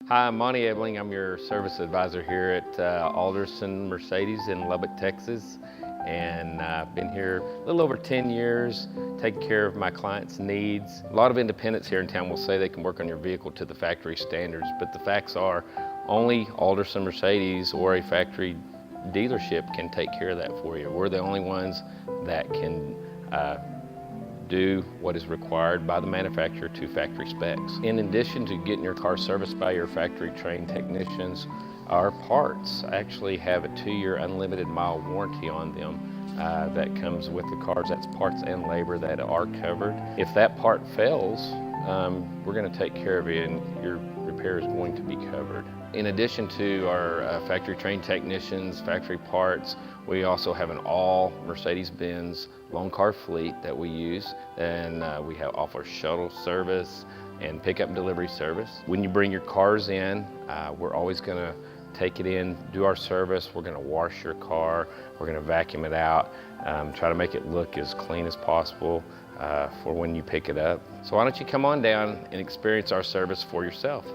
Hi, I'm Monty Ebling. I'm your service advisor here at Alderson Mercedes in Lubbock, Texas. And I've been here a little over 10 years, taking care of my clients' needs. A lot of independents here in town will say they can work on your vehicle to the factory standards, but the facts are only Alderson Mercedes or a factory dealership can take care of that for you. We're the only ones that can do what is required by the manufacturer to factory specs. In addition to getting your car serviced by your factory trained technicians, our parts actually have a 2-year unlimited mile warranty on them that comes with the cars. That's parts and labor that are covered. If that part fails, we're going to take care of it and your repair is going to be covered. In addition to our factory trained technicians, factory parts, we also have an all Mercedes-Benz loan car fleet that we use, and we offer shuttle service and pickup and delivery service. When you bring your cars in, we're always going to take it in, do our service. We're going to wash your car, we're going to vacuum it out, try to make it look as clean as possible for when you pick it up. So why don't you come on down and experience our service for yourself.